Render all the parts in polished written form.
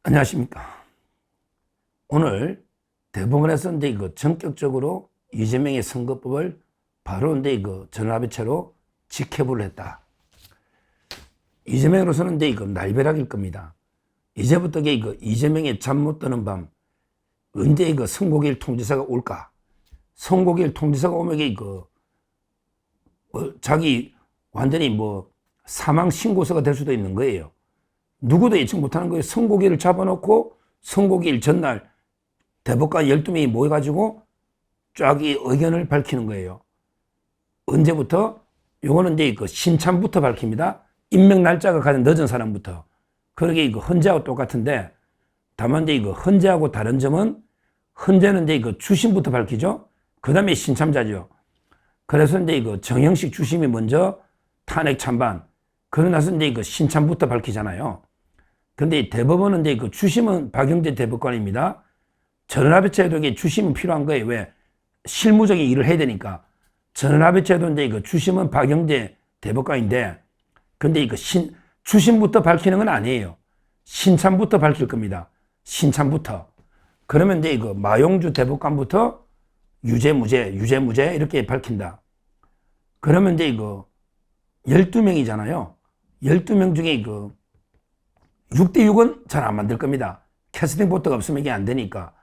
안녕하십니까. 오늘 대법원에서 이제 전격적으로 이재명의 선거법을 바로 이제 전화배치로 직회부를 했다. 이재명으로서는 이제 날벼락일 겁니다. 이제부터 이재명의 잠 못 드는 밤, 언제 선고일 통지서가 올까? 선고일 통지서가 오면 자기 완전히 사망 신고서가 될 수도 있는 거예요. 누구도 예측 못하는 거예요. 선고기를 잡아놓고 선고기일 전날 대법관 12명이 모여가지고 쫙 이 의견을 밝히는 거예요. 언제부터? 요거는 이제 신참부터 밝힙니다. 임명 날짜가 가장 늦은 사람부터. 그러게 헌재하고 똑같은데, 다만 이제 헌재하고 다른 점은, 헌재는 이제 주심부터 밝히죠. 그 다음에 신참자죠. 그래서 이제 정형식 주심이 먼저 탄핵 찬반, 그러고 나서 이제 신참부터 밝히잖아요. 근데 대법원은 이제 주심은 박영재 대법관입니다. 전원합의체에도 주심은 필요한 거예요. 왜? 실무적인 일을 해야 되니까. 전원합의체도 이제 주심은 박영재 대법관인데, 근데 주심부터 밝히는 건 아니에요. 신참부터 밝힐 겁니다. 신참부터. 그러면 이제 마용주 대법관부터 유죄, 무죄 이렇게 밝힌다. 그러면 이제 12명이잖아요. 12명 중에 6대6은 잘 안 만들 겁니다. 캐스팅 보트가 없으면 이게 안 되니까.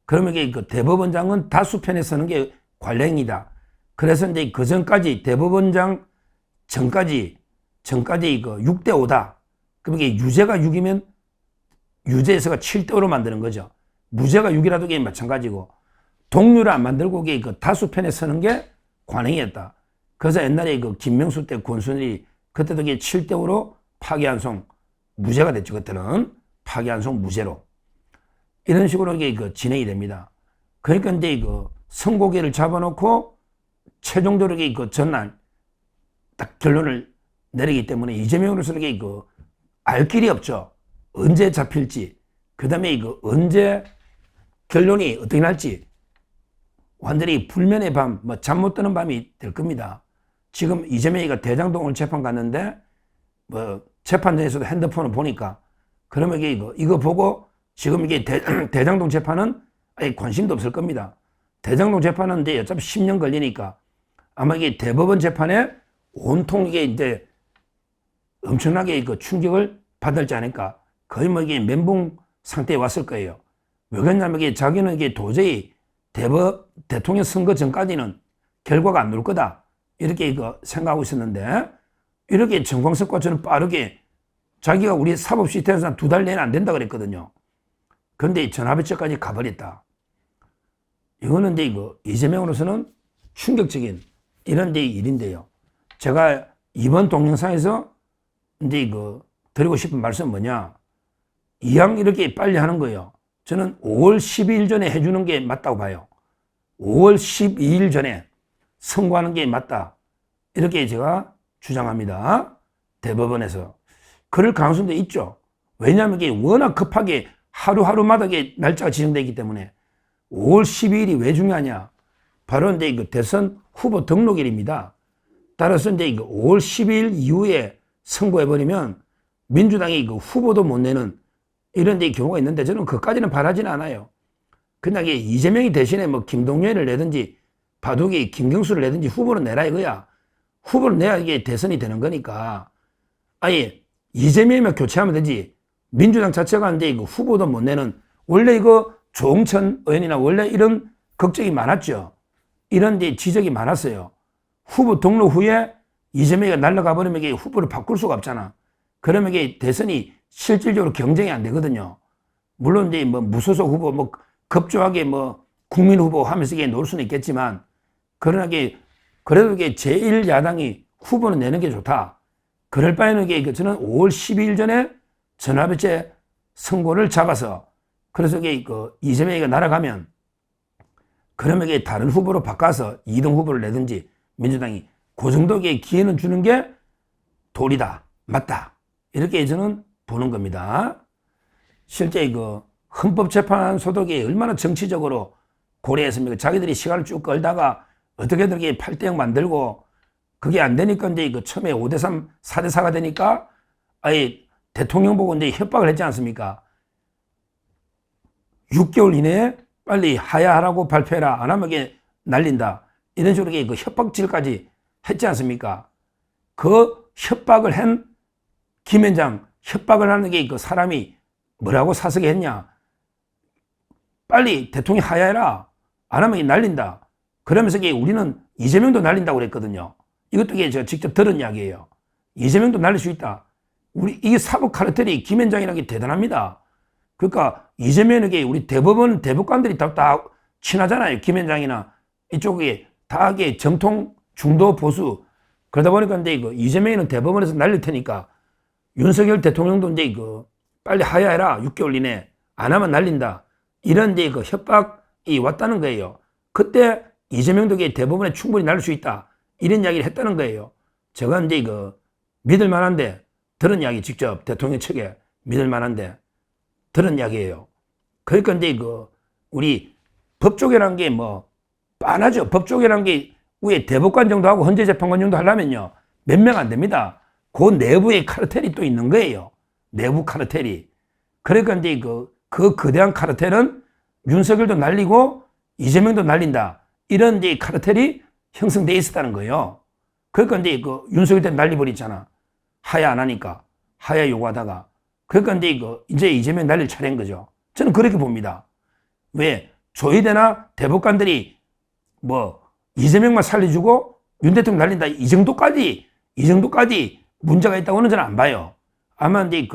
그러면 대법원장은 다수 편에 서는 게 관례입니다. 그래서 이제 그 전까지 대법원장 전까지 6대5다. 그럼 이게 유죄가 6이면 유죄에서가 7대5로 만드는 거죠. 무죄가 6이라도 이게 마찬가지고. 동률을 안 만들고 이게 다수 편에 서는 게 관행이었다. 그래서 옛날에 김명수 때 권순일이 그때도 이게 7대5로 파기환송 무죄가 됐죠. 그때는 파기환송 무죄로. 이런 식으로 이게 진행이 됩니다. 그러니까 이제 선고기를 잡아놓고 최종적으로 전날 딱 결론을 내리기 때문에 이재명으로서는 알 길이 없죠. 언제 잡힐지, 그 다음에 언제 결론이 어떻게 날지 완전히 불면의 밤, 잠 못 드는 밤이 될 겁니다. 지금 이재명이가 대장동을 재판 갔는데 재판장에서도 핸드폰을 보니까 그러면 이거 보고 지금 이게 대장동 재판은 아예 관심도 없을 겁니다. 대장동 재판은 이제 어차피 10년 걸리니까 아마 이게 대법원 재판에 온통 이게 이제 엄청나게 충격을 받을지 않을까. 거의 이게 멘붕 상태에 왔을 거예요. 왜 그러냐면 자기는 도저히 대통령 선거 전까지는 결과가 안 나올 거다. 이렇게 생각하고 있었는데, 이렇게 정광석과처럼 빠르게 자기가 우리 사법 시스템에서 2달 내내 안 된다 그랬거든요. 그런데 전화배치까지 가버렸다. 이거는 이제 이재명으로서는 충격적인 이런 일인데요. 제가 이번 동영상에서 이제 드리고 싶은 말씀은 뭐냐. 이왕 이렇게 빨리 하는 거예요. 저는 5월 12일 전에 해주는 게 맞다고 봐요. 5월 12일 전에 선고하는 게 맞다. 이렇게 제가 주장합니다. 대법원에서. 그럴 가능성도 있죠. 왜냐하면 이게 워낙 급하게 하루하루마다 날짜가 지정되기 때문에. 5월 12일이 왜 중요하냐. 바로 이제 대선 후보 등록일입니다. 따라서 이제 5월 12일 이후에 선고해버리면 민주당이 후보도 못 내는 이런 경우가 있는데 저는 그까지는 바라지는 않아요. 그냥 이재명이 대신에 김동연을 내든지 바둑이 김경수를 내든지 후보를 내라 이거야. 후보를 내야 이게 대선이 되는 거니까. 아예 이재명이면 교체하면 되지. 민주당 자체가 이제 후보도 못 내는, 원래 조홍천 의원이나 원래 이런 걱정이 많았죠. 이런 지적이 많았어요. 후보 등록 후에 이재명이가 날아가 버리면 이게 후보를 바꿀 수가 없잖아. 그러면 이게 대선이 실질적으로 경쟁이 안 되거든요. 물론 이제 무소속 후보 급조하게 국민 후보 하면서 이게 놓을 수는 있겠지만, 그러나 그래도 제1야당이 후보는 내는 게 좋다. 그럴 바에는 저는 5월 12일 전에 전화배치 선고를 잡아서, 그래서 이재명이가 날아가면, 그러면 다른 후보로 바꿔서 2등 후보를 내든지 민주당이 그 정도의 기회는 주는 게 도리다. 맞다. 이렇게 저는 보는 겁니다. 실제 헌법재판소도 얼마나 정치적으로 고려했습니까? 자기들이 시간을 쭉 끌다가 어떻게든 8대0 만들고 그게 안 되니까 이제 처음에 5대3, 4대4가 되니까 아예 대통령 보고 이제 협박을 했지 않습니까? 6개월 이내에 빨리 하야하라고 발표해라. 안 하면 이게 날린다. 이런 식으로 그 협박질까지 했지 않습니까? 그 협박을 한 김현장, 협박을 하는 게 그 사람이 뭐라고 사석에 했냐. 빨리 대통령 하야해라. 안 하면 날린다. 그러면서 우리는 이재명도 날린다고 그랬거든요. 이것도 제가 직접 들은 이야기예요. 이재명도 날릴 수 있다. 이게 사법 카르텔이 김현장이라는 게 대단합니다. 그러니까 이재명에게 우리 대법원 대법관들이 다 친하잖아요. 김현장이나 이쪽에 다 정통 중도 보수. 그러다 보니까 이제 이재명이는 대법원에서 날릴 테니까 윤석열 대통령도 이제 빨리 하야해라. 6개월 이내 안 하면 날린다. 이런 이제 협박이 왔다는 거예요. 그때 이재명도 대법원에 충분히 날릴 수 있다. 이런 이야기를 했다는 거예요. 제가 이제 믿을 만한데 들은 이야기 직접 대통령 측에 믿을 만한데 들은 이야기예요. 그러니까 이제 우리 법조계라는 게 빤하죠. 법조계라는 게 위에 대법관 정도 하고 헌재재판관 정도 하려면요. 몇 명 안 됩니다. 그 내부의 카르텔이 또 있는 거예요. 내부 카르텔이. 그러니까 이제 그 거대한 카르텔은 윤석열도 날리고 이재명도 날린다. 이런 이제 카르텔이 형성되어 있었다는 거예요. 그러니까 이제 윤석열 때 날리버리잖아. 하야 안 하니까. 하야 요구하다가. 그러니까 이제 이재명 날릴 차례인 거죠. 저는 그렇게 봅니다. 왜? 조희대나 대법관들이 이재명만 살려주고 윤 대통령 날린다. 이 정도까지 문제가 있다고는 저는 안 봐요. 아마 이제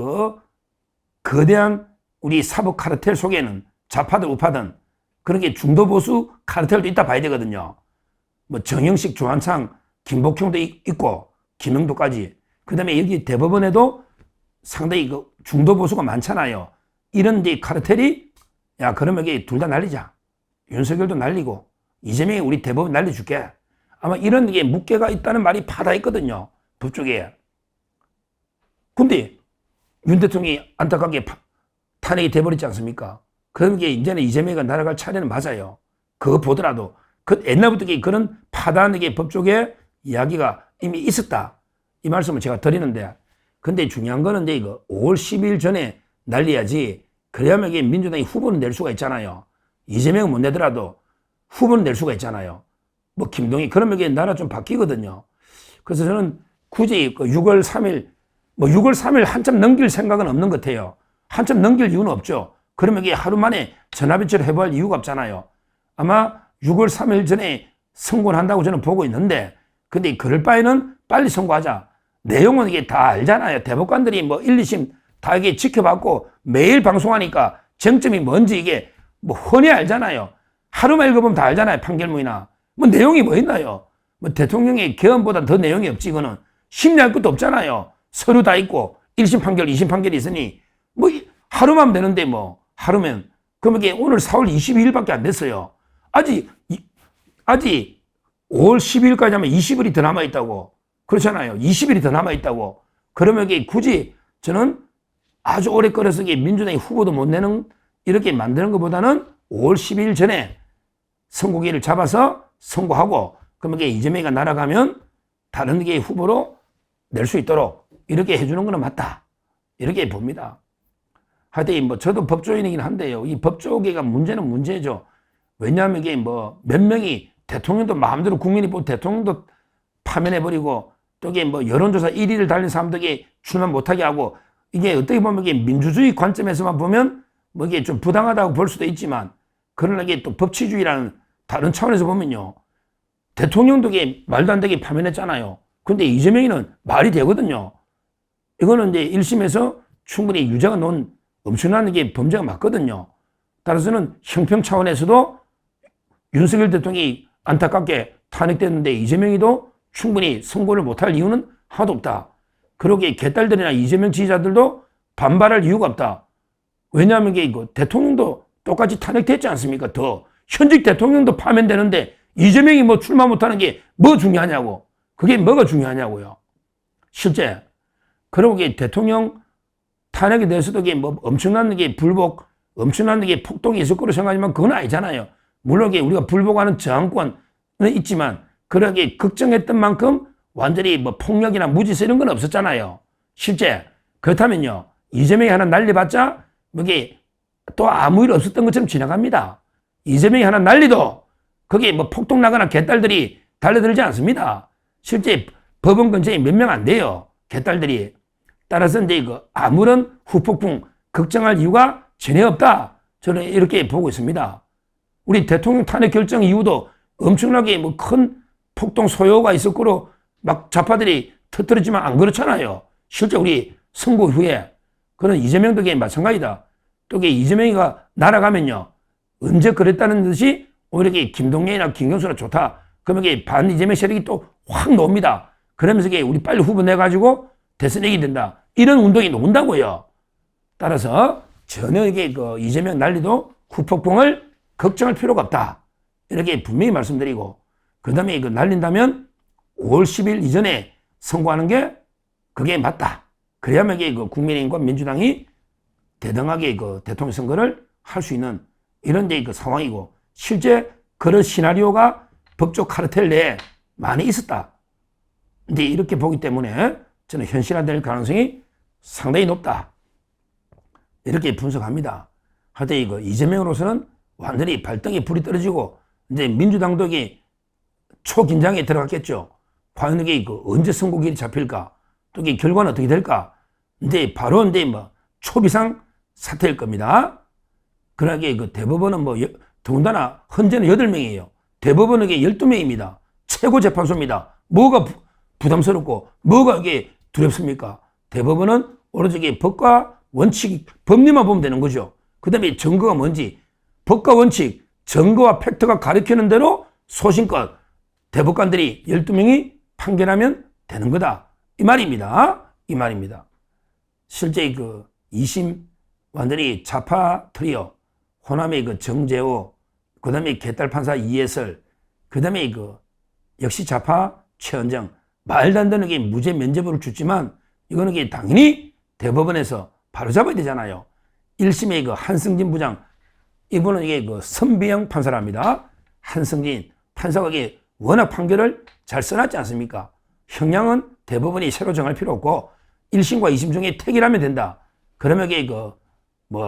거대한 우리 사법 카르텔 속에는 좌파든 우파든 그런 게 중도보수 카르텔도 있다 봐야 되거든요. 정영식, 조한창, 김복형도 있고, 김영도까지. 그 다음에 여기 대법원에도 상당히 중도보수가 많잖아요. 이런 이제 카르텔이, 야, 그러면 이게 둘 다 날리자. 윤석열도 날리고, 이재명이 우리 대법원 날려줄게. 아마 이런 게 묵계가 있다는 말이 파다 있거든요. 법조계에. 근데 윤 대통령이 안타깝게 탄핵이 돼버렸지 않습니까? 그럼 이제는 이재명이가 날아갈 차례는 맞아요. 그거 보더라도. 옛날부터 그런 파단의 법조계 이야기가 이미 있었다. 이 말씀을 제가 드리는데. 근데 중요한 거는 이제 5월 10일 전에 날려야지. 그래야만 민주당이 후보는 낼 수가 있잖아요. 이재명은 못 내더라도 후보는 낼 수가 있잖아요. 김동희. 그러면 나라 좀 바뀌거든요. 그래서 저는 굳이 6월 3일, 6월 3일 한참 넘길 생각은 없는 것 같아요. 한참 넘길 이유는 없죠. 그러면 하루 만에 전화배치를 해볼 이유가 없잖아요. 아마 6월 3일 전에 선고를 한다고 저는 보고 있는데, 근데 그럴 바에는 빨리 선고하자. 내용은 다 알잖아요. 대법관들이 1, 2심 다 지켜봤고 매일 방송하니까 쟁점이 뭔지 훤히 알잖아요. 하루만 읽어보면 다 알잖아요. 판결문이나. 내용이 있나요? 대통령의 개헌보다 더 내용이 없지. 이거는 심리할 것도 없잖아요. 서류 다 있고 1심 판결, 2심 판결이 있으니 하루만 되는데 하루면. 그러면 오늘 4월 22일밖에 안 됐어요. 아직 5월 12일까지 하면 20일이 더 남아있다고. 그렇잖아요. 20일이 더 남아있다고. 그러면 굳이 저는 아주 오래 끌어서 민주당이 후보도 못 내는 이렇게 만드는 것보다는 5월 12일 전에 선고기를 잡아서 선고하고, 그러면 이재명이가 날아가면 다른 후보로 낼 수 있도록 이렇게 해주는 거는 맞다. 이렇게 봅니다. 하여튼 저도 법조인이긴 한데요. 이 법조계가 문제는 문제죠. 왜냐하면 몇 명이 대통령도 마음대로 국민이 보고 대통령도 파면해버리고 또 여론조사 1위를 달린 사람들에게 출마 못하게 하고, 이게 어떻게 보면 민주주의 관점에서만 보면 이게 좀 부당하다고 볼 수도 있지만, 그러나 이게 또 법치주의라는 다른 차원에서 보면요. 대통령도 말도 안 되게 파면했잖아요. 근데 이재명이는 말이 되거든요. 이거는 이제 1심에서 충분히 유죄가 놓은 엄청난 범죄가 맞거든요. 따라서는 형평 차원에서도 윤석열 대통령이 안타깝게 탄핵됐는데 이재명이도 충분히 선고를 못할 이유는 하나도 없다. 그러기에 개딸들이나 이재명 지지자들도 반발할 이유가 없다. 왜냐하면 대통령도 똑같이 탄핵됐지 않습니까? 더 현직 대통령도 파면되는데 이재명이 출마 못하는 게 중요하냐고. 그게 뭐가 중요하냐고요. 실제. 그리고 대통령 탄핵에 대해서도 엄청난 불복, 엄청난 폭동이 있을 거로 생각하지만 그건 아니잖아요. 물론 우리가 불복하는 저항권은 있지만, 그러게 걱정했던 만큼 완전히 폭력이나 무지서 이런 건 없었잖아요. 실제. 그렇다면요. 이재명이 하나 날려봤자 또 아무 일 없었던 것처럼 지나갑니다. 이재명이 하나 난리도 거기에 뭐 폭동 나거나 개딸들이 달려들지 않습니다. 실제 법원 근처에 몇 명 안 돼요. 개딸들이. 따라서 이제 아무런 후폭풍 걱정할 이유가 전혀 없다. 저는 이렇게 보고 있습니다. 우리 대통령 탄핵 결정 이후도 엄청나게 뭐 큰 폭동 소요가 있었고 막 좌파들이 터뜨렸지만 안 그렇잖아요. 실제 우리 선거 후에 그런 이재명 덕에 마찬가지다. 또 이재명이가 날아가면요. 언제 그랬다는 듯이 오히려 김동연이나 김경수나 좋다. 그러면 반 이재명 세력이 또 확 나옵니다. 그러면서 우리 빨리 후보 내가지고 대선 이기게 된다. 이런 운동이 나온다고요. 따라서 전혀 이재명 난리도 후폭풍을 걱정할 필요가 없다. 이렇게 분명히 말씀드리고, 그 다음에 날린다면 5월 10일 이전에 선거하는 게 그게 맞다. 그래야만 국민의힘과 민주당이 대등하게 대통령 선거를 할 수 있는 이런 상황이고, 실제 그런 시나리오가 법적 카르텔 내에 많이 있었다. 근데 이렇게 보기 때문에 저는 현실화될 가능성이 상당히 높다. 이렇게 분석합니다. 하여튼 이재명으로서는 완전히 발등에 불이 떨어지고, 이제 민주당도 초긴장에 들어갔겠죠. 과연 언제 선거길이 잡힐까? 또 결과는 어떻게 될까? 근데 바로 초비상 사태일 겁니다. 그러게 대법원은 더군다나 헌재는 8명이에요. 대법원은 12명입니다. 최고 재판소입니다. 뭐가 부담스럽고 뭐가 두렵습니까? 대법원은 오로지 법과 원칙, 법리만 보면 되는 거죠. 그 다음에 증거가 뭔지, 법과 원칙, 증거와 팩트가 가리키는 대로 소신껏 대법관들이 12명이 판결하면 되는 거다. 이 말입니다. 이 말입니다. 실제 2심 완전히 좌파 트리오, 호남의 정재호, 그 다음에 개딸 판사 이해설, 그 다음에 역시 좌파 최은정, 말도 안 되는 무죄 면죄부를 줬지만 이거는 당연히 대법원에서 바로 잡아야 되잖아요. 1심의 한승진 부장, 이분은 선비형 판사랍니다. 한승진 판사가 워낙 판결을 잘 써놨지 않습니까? 형량은 대법원이 새로 정할 필요 없고 1심과 2심 중에 택일하면 된다. 그러면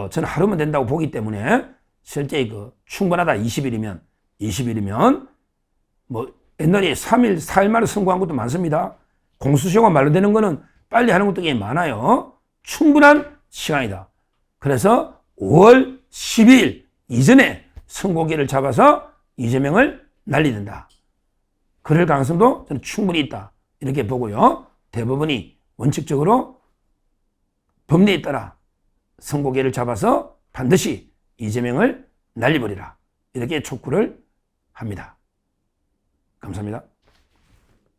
저는 하루면 된다고 보기 때문에 실제 충분하다. 20일이면 옛날에 3일, 4일 만에 선고한 것도 많습니다. 공수처가 말로 되는 거는 빨리 하는 것도 많아요. 충분한 시간이다. 그래서 5월 10일 이전에 선고기를 잡아서 이재명을 날리는다. 그럴 가능성도 저는 충분히 있다. 이렇게 보고요. 대법원이 원칙적으로 법리에 따라 선고기를 잡아서 반드시 이재명을 날려버리라. 이렇게 촉구를 합니다. 감사합니다.